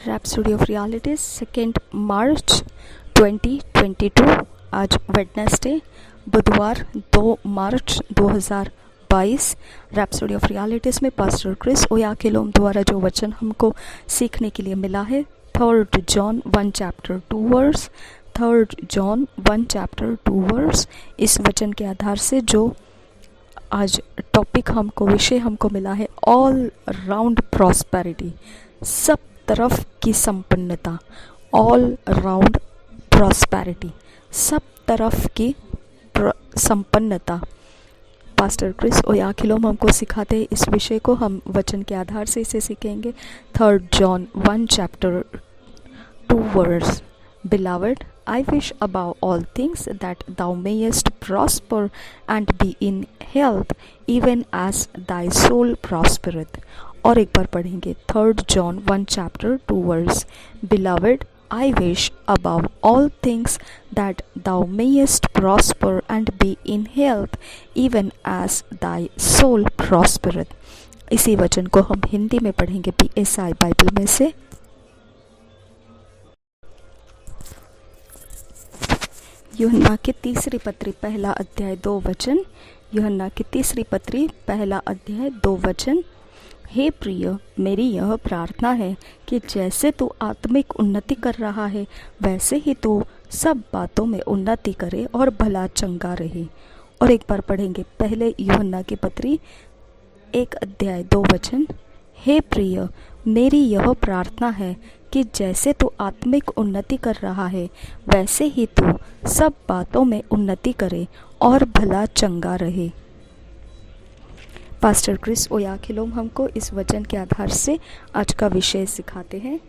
Rhapsody of realities 2 मार्च 2022। आज Wednesday बुधवार 2 मार्च 2022। Rhapsody of realities में पास्टर क्रिस ओयाखिलोम द्वारा जो वचन हमको सीखने के लिए मिला है 3 John 1 chapter 2 verse. 3 John 1 chapter 2 verse. इस वचन के आधार से जो आज टॉपिक हमको विषय हमको मिला है ऑल राउंड प्रॉस्पेरिटी, सब तरफ की संपन्नता। ऑल राउंड प्रॉस्पेरिटी, सब तरफ की संपन्नता। पास्टर क्रिस ओयाखिलोम हमको सिखाते हैं इस विषय को। हम वचन के आधार से इसे सीखेंगे। 3 John 1 chapter 2 verse. Beloved, I wish above all things that thou mayest prosper and be in health, even as thy soul prospereth. और एक बार पढ़ेंगे 3 John 1 chapter 2 verse. Beloved, I wish above all things that thou mayest prosper and be in health, even as thy soul prospereth. इसी वचन को हम हिंदी में पढ़ेंगे PSI बाइबल में से। यूहन्ना की तीसरी पत्री पहला अध्याय 2 वचन। यूहन्ना की तीसरी पत्री पहला अध्याय 2 वचन। हे प्रिय, मेरी यह प्रार्थना है कि जैसे तू आत्मिक उन्नति कर रहा है वैसे ही तू सब बातों में उन्नति करे और भला चंगा रहे। और एक बार पढ़ेंगे पहले यूहन्ना की पत्री 1 अध्याय 2 वचन। हे प्रिय, मेरी यह प्रार्थना है कि जैसे तू आत्मिक उन्नति कर रहा है वैसे ही तू सब बातों में उन्नति करे और भला चंगा रहे। पास्टर क्रिस ओयाखिलोम हमको इस वचन के आधार से आज का विषय सिखाते हैं।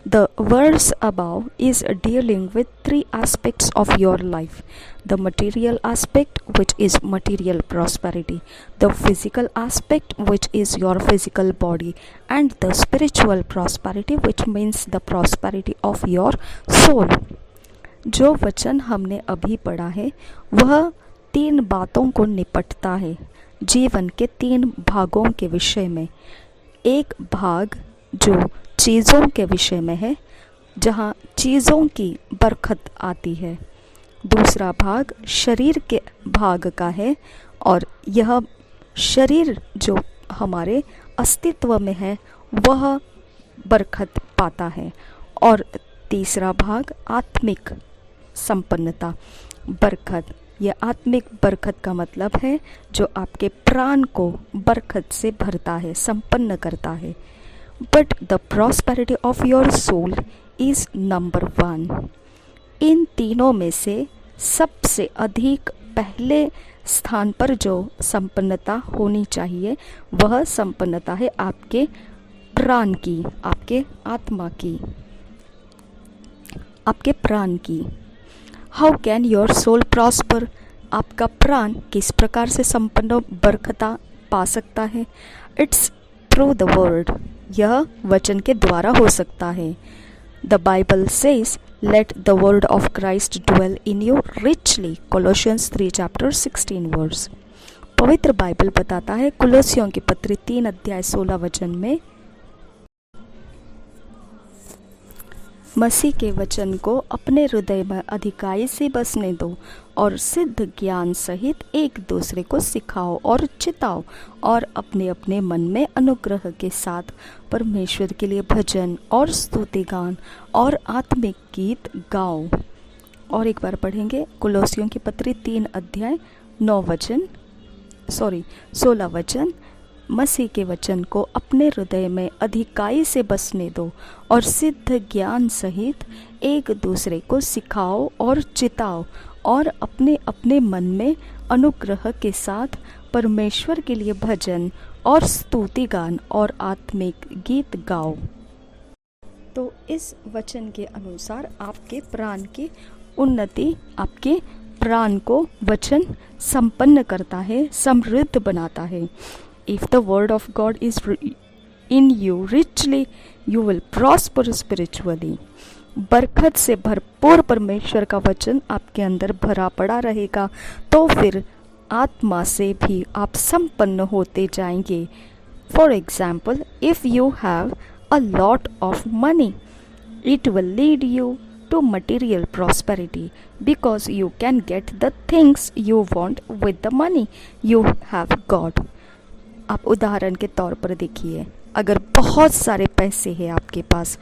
The verse above is dealing with 3 aspects of your life. The material aspect, which is material prosperity. The physical aspect, which is your physical body. And the spiritual prosperity, which means the prosperity of your soul. जो वचन हमने अभी पढ़ा है वह 3 बातों को निपटता है, जीवन के 3 भागों के विषय में। एक भाग जो चीज़ों के विषय में है, जहाँ चीज़ों की बरकत आती है। दूसरा भाग शरीर के भाग का है और यह शरीर जो हमारे अस्तित्व में है वह बरकत पाता है। और तीसरा भाग आत्मिक संपन्नता, बरकत। यह आत्मिक बरकत का मतलब है जो आपके प्राण को बरकत से भरता है, संपन्न करता है। But the prosperity of your soul is number 1. इन तीनों में से सबसे अधिक पहले स्थान पर जो संपन्नता होनी चाहिए वह संपन्नता है आपके प्राण की, आपके आत्मा की, आपके प्राण की। How can your soul prosper? आपका प्राण किस प्रकार से संपन्न बरकता पा सकता है? It's through the word. यह वचन के द्वारा हो सकता है। The Bible says, let the word of Christ dwell in you richly. Colossians 3 chapter 16 verse. पवित्र बाइबल बताता है कुलोसियों की पत्री 3 अध्याय 16 वचन में, मसीह के वचन को अपने हृदय में अधिकाई से बसने दो और सिद्ध ज्ञान सहित एक दूसरे को सिखाओ और चिताओ और अपने अपने मन में अनुग्रह के साथ परमेश्वर के लिए भजन और स्तुति गान और आत्मिक गीत गाओ। और एक बार पढ़ेंगे कुलोसियों की पत्री 3 अध्याय 16 वचन। मसीह के वचन को अपने हृदय में अधिकाई से बसने दो और सिद्ध ज्ञान सहित एक दूसरे को सिखाओ और चिताओ और अपने अपने मन में अनुग्रह के साथ परमेश्वर के लिए भजन और स्तुति गान और आत्मिक गीत गाओ। तो इस वचन के अनुसार आपके प्राण की उन्नति, आपके प्राण को वचन संपन्न करता है, समृद्ध बनाता है। If the word of God is in you richly, you will prosper spiritually. बरकत से भरपूर परमेश्वर का वचन आपके अंदर भरा पड़ा रहेगा तो फिर आत्मा से भी आप संपन्न होते जाएंगे। For example, if you have a lot of money, it will lead you to material prosperity because you can get the things you want with the money you have got. आप उदाहरण के तौर पर देखिए, अगर बहुत सारे पैसे हैं आपके पास,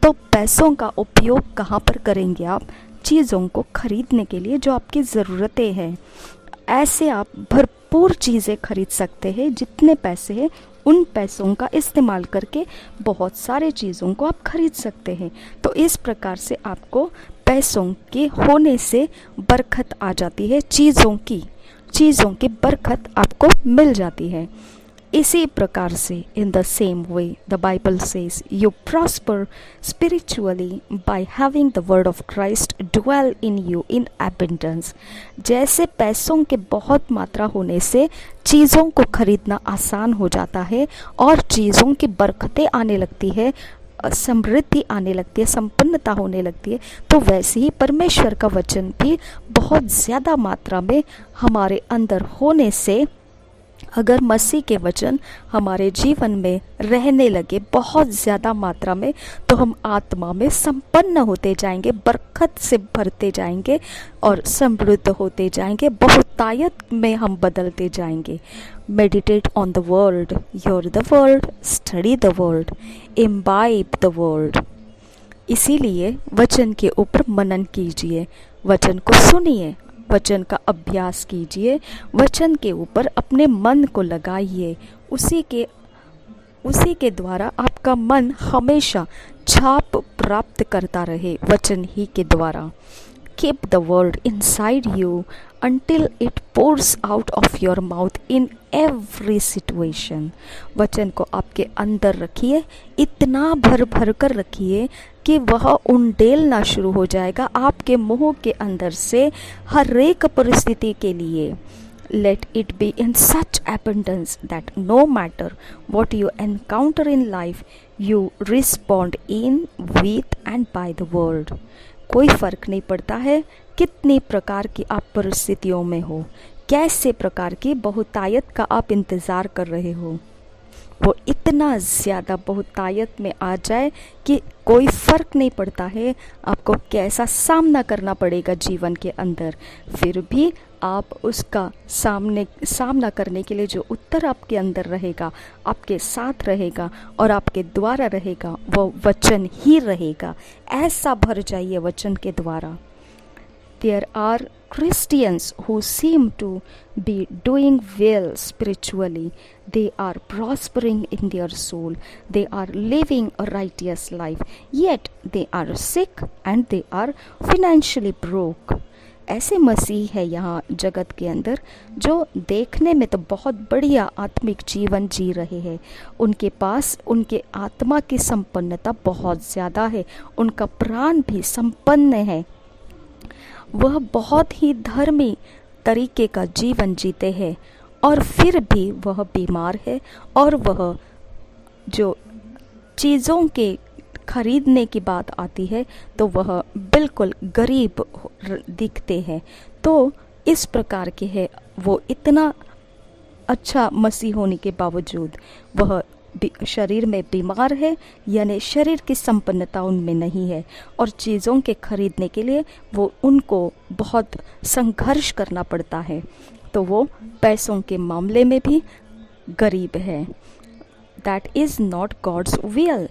तो पैसों का उपयोग कहाँ पर करेंगे आप? चीज़ों को खरीदने के लिए जो आपकी ज़रूरतें हैं। ऐसे आप भरपूर चीज़ें खरीद सकते हैं। जितने पैसे हैं उन पैसों का इस्तेमाल करके बहुत सारे चीज़ों को आप खरीद सकते हैं। तो इस प्रकार से आपको पैसों के होने से बरकत आ जाती है, चीज़ों की बरकत आपको मिल जाती है। इसी प्रकार से in the same way the Bible says you prosper spiritually by having the word of Christ dwell in you in abundance। जैसे पैसों के बहुत मात्रा होने से चीज़ों को खरीदना आसान हो जाता है और चीज़ों की बरकतें आने लगती है, समृद्धि आने लगती है, संपन्नता होने लगती है, तो वैसे ही परमेश्वर का वचन भी बहुत ज़्यादा मात्रा में हमारे अंदर होने से, अगर मसीह के वचन हमारे जीवन में रहने लगे बहुत ज़्यादा मात्रा में, तो हम आत्मा में संपन्न होते जाएंगे, बरकत से भरते जाएंगे और समृद्ध होते जाएंगे, बहुतायत में हम बदलते जाएंगे। Meditate on the word, hear the word, study the word, imbibe the word. इसीलिए वचन के ऊपर मनन कीजिए, वचन को सुनिए, वचन का अभ्यास कीजिए, वचन के ऊपर अपने मन को लगाइए। उसी के द्वारा आपका मन हमेशा छाप प्राप्त करता रहे, वचन ही के द्वारा। Keep the word inside you until it pours out of your mouth in every situation। वचन को आपके अंदर रखिए, इतना भर भर कर रखिए कि वह उंडेलना शुरू हो जाएगा आपके मुंह के अंदर से हर एक परिस्थिति के लिए। Let it be in such abundance that no matter what you encounter in life, you respond in, with and by the word। कोई फर्क नहीं पड़ता है कितनी प्रकार की आप परिस्थितियों में हो, कैसे प्रकार की बहुतायत का आप इंतज़ार कर रहे हो, वो इतना ज़्यादा बहुतायत में आ जाए कि कोई फ़र्क नहीं पड़ता है आपको कैसा सामना करना पड़ेगा जीवन के अंदर, फिर भी आप उसका सामना करने के लिए जो उत्तर आपके अंदर रहेगा, आपके साथ रहेगा और आपके द्वारा रहेगा, वो वचन ही रहेगा। ऐसा भर जाइए वचन के द्वारा। There are Christians who seem to be doing well spiritually. They are prospering in their soul. They are living a righteous life. Yet they are sick and they are financially broke। ऐसे मसीह है यहाँ जगत के अंदर जो देखने में तो बहुत बढ़िया आत्मिक जीवन जी रहे हैं, उनके पास उनके आत्मा की संपन्नता बहुत ज़्यादा है, उनका प्राण भी संपन्न है, वह बहुत ही धर्मी तरीके का जीवन जीते हैं, और फिर भी वह बीमार है और वह जो चीज़ों के खरीदने की बात आती है तो वह बिल्कुल गरीब दिखते हैं। तो इस प्रकार के है, वो इतना अच्छा मसीह होने के बावजूद वह शरीर में बीमार है, यानी शरीर की संपन्नता उनमें नहीं है और चीज़ों के खरीदने के लिए वो उनको बहुत संघर्ष करना पड़ता है, तो वो पैसों के मामले में भी गरीब है। That is not God's will.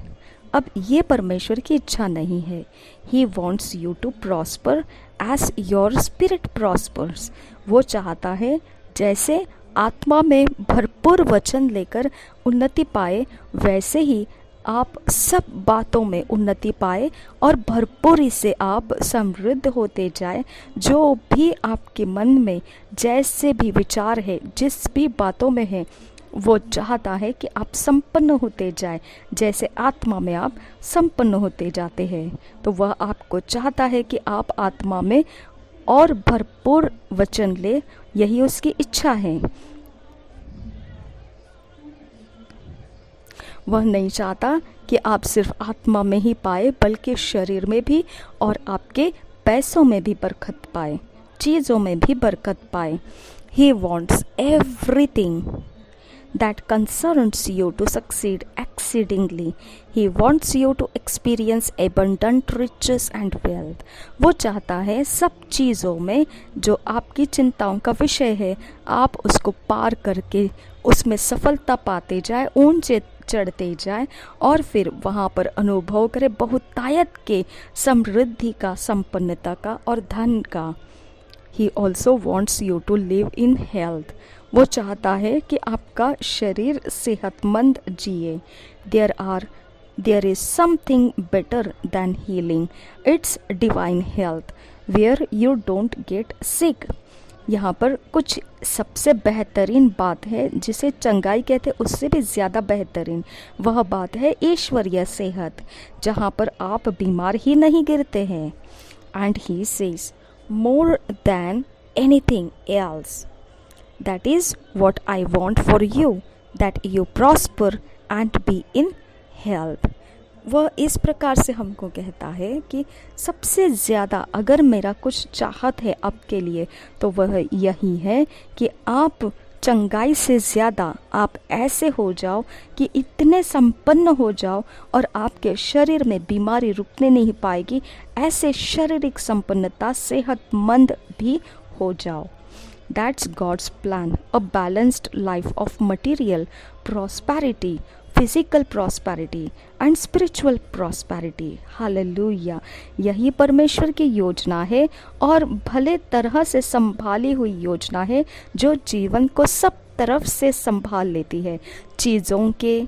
अब ये परमेश्वर की इच्छा नहीं है। He wants you to prosper as your spirit prospers. वो चाहता है जैसे आत्मा में भरपूर वचन लेकर उन्नति पाए, वैसे ही आप सब बातों में उन्नति पाए और भरपूरी से आप समृद्ध होते जाए। जो भी आपके मन में जैसे भी विचार है, जिस भी बातों में है, वो चाहता है कि आप संपन्न होते जाए, जैसे आत्मा में आप संपन्न होते जाते हैं। तो वह आपको चाहता है कि आप आत्मा में और भरपूर वचन ले, यही उसकी इच्छा है। वह नहीं चाहता कि आप सिर्फ आत्मा में ही पाए, बल्कि शरीर में भी और आपके पैसों में भी बरकत पाए, चीज़ों में भी बरकत पाए। He wants everything that concerns you to succeed exceedingly. He wants you to experience abundant riches and wealth. वो चाहता है सब चीज़ों में जो आपकी चिंताओं का विषय है आप उसको पार करके उसमें सफलता पाते जाए, ऊंचे चढ़ते जाए और फिर वहाँ पर अनुभव करे बहुतायत के समृद्धि का, संपन्नता का और धन का। He also wants you to live in health. वो चाहता है कि आपका शरीर सेहतमंद जिए। There is something better than healing. It's divine health, where you don't get sick. यहाँ पर कुछ सबसे बेहतरीन बात है जिसे चंगाई कहते उससे भी ज़्यादा बेहतरीन वह बात है ईश्वरीय सेहत, जहाँ पर आप बीमार ही नहीं गिरते हैं। And he says, more than anything else, that is what I want for you, that you prosper and be in health. वह इस प्रकार से हमको कहता है कि सबसे ज़्यादा अगर मेरा कुछ चाहत है आपके लिए तो वह यही है कि आप चंगाई से ज़्यादा आप ऐसे हो जाओ कि इतने संपन्न हो जाओ और आपके शरीर में बीमारी रुकने नहीं पाएगी, ऐसे शारीरिक संपन्नता सेहतमंद भी हो जाओ। That's God's plan, a balanced life of material prosperity, physical prosperity and spiritual prosperity. Hallelujah. यही परमेश्वर की योजना है और भले तरह से संभाली हुई योजना है जो जीवन को सब तरफ से संभाल लेती है, चीज़ों के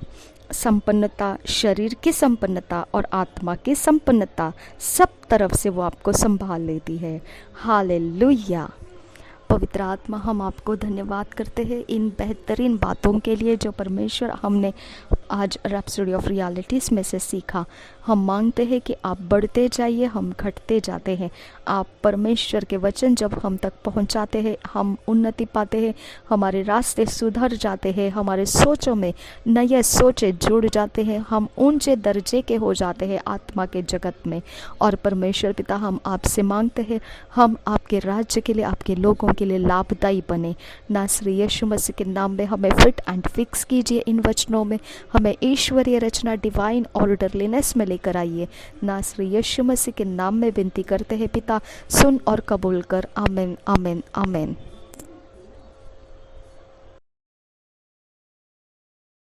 संपन्नता, शरीर की संपन्नता और आत्मा की संपन्नता, सब तरफ से वो आपको संभाल लेती है। हालेलुया। पवित्र आत्मा, हम आपको धन्यवाद करते हैं इन बेहतरीन बातों के लिए जो परमेश्वर हमने आज रैप्सोडी ऑफ रियलिटीज़ में से सीखा। हम मांगते हैं कि आप बढ़ते जाइए, हम घटते जाते हैं। आप परमेश्वर के वचन जब हम तक पहुंचाते हैं हम उन्नति पाते हैं, हमारे रास्ते सुधर जाते हैं, हमारे सोचों में नए सोचे जुड़ जाते हैं, हम ऊंचे दर्जे के हो जाते हैं आत्मा के जगत में। और परमेश्वर पिता, हम आपसे मांगते हैं हम आपके राज्य के लिए, आपके लोगों के लिए लाभदायी बने। नासरी यीशु मसीह के नाम में हमें फिट एंड फिक्स कीजिए इन वचनों में, हमें ईश्वरीय रचना डिवाइन ऑर्डरलीनेस में लेकर आइए। नासरी यीशु मसीह के नाम में विनती करते हैं पिता, सुन और कबूल कर। आमीन, आमीन, आमीन।